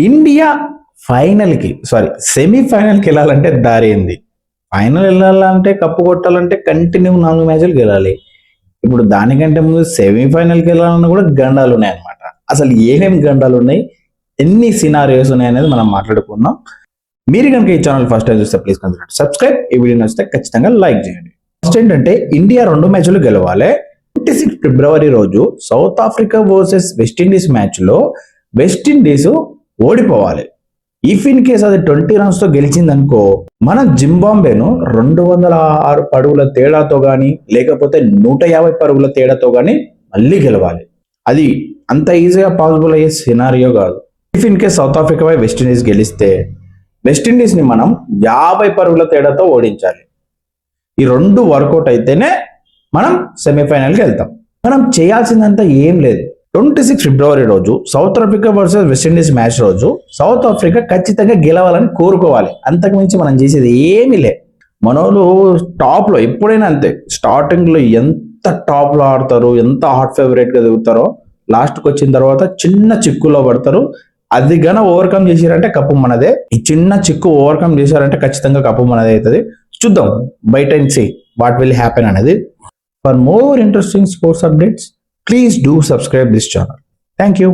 India సెమీఫైనల్కి వెళ్ళాలంటే దారి ఏంది? ఫైనల్ వెళ్ళాలంటే కప్పు కొట్టాలంటే కంటిన్యూ 4 మ్యాచ్లు గెలాలి. ఇప్పుడు దానికంటే ముందు సెమీఫైనల్కి వెళ్ళాలన్నా కూడా గండాలు ఉన్నాయి అనమాట. అసలు ఏమేమి గండాలు ఉన్నాయి, ఎన్ని సినారియోస్ ఉన్నాయి అనేది మనం మాట్లాడుకుందాం. మీరు కనుక ఈ ఛానల్ ఫస్ట్ టైం చూస్తే ప్లీజ్ కన్సిడర్ సబ్స్క్రైబ్. ఈ వీడియో నచ్చితే ఖచ్చితంగా లైక్ చేయండి. ఫస్ట్ ఏంటంటే ఇండియా 2 మ్యాచ్లు గెలవాలి. 26 ఫిబ్రవరి రోజు సౌత్ ఆఫ్రికా వర్సెస్ వెస్టిండీస్ మ్యాచ్లో వెస్టిండీస్ ఓడిపోవాలి. ఇఫ్ ఇన్ కేస్ అది 20 runs తో గెలిచిందనుకో, మన జింబాబ్వేను 206 పరుగుల తేడాతో గానీ లేకపోతే 150 పరుగుల తేడాతో గానీ మళ్ళీ గెలవాలి. అది అంత ఈజీగా పాసిబుల్ అయ్యే సినారియో కాదు. If in case south Africa West Indies గెలిస్తే వెస్టిండీస్ ని మనం 50 పరుగుల తేడాతో ఓడించాలి. ఈ 2 వర్కౌట్ అయితేనే మనం సెమీఫైనల్కి వెళ్తాం. మనం చేయాల్సిందంతా ఏం లేదు. 26 ఫిబ్రవరి రోజు south Africa versus West Indies match రోజు సౌత్ ఆఫ్రికా ఖచ్చితంగా గెలవాలని కోరుకోవాలి. అంతకుమించి మనం చేసేది ఏమీ లే. మనోళ్ళు టాప్ లో ఎప్పుడైనా అంతే, స్టార్టింగ్ లో ఎంత టాప్ లో ఆడతారు, ఎంత హాట్ ఫేవరెట్ గా దిగుతారో, లాస్ట్కి వచ్చిన తర్వాత చిన్న చిక్కులో పడతారు. అది గన ఓవర్కమ్ చేశారంటే కప్పు మనదే. ఈ చిన్న చిక్కు ఓవర్కమ్ చేశారంటే ఖచ్చితంగా కప్పు మనదే అవుతుంది. చూద్దాం బయట సీ వాట్ విల్ హ్యాపెన్ అనేది. For more interesting sports updates, please do subscribe this channel. Thank you.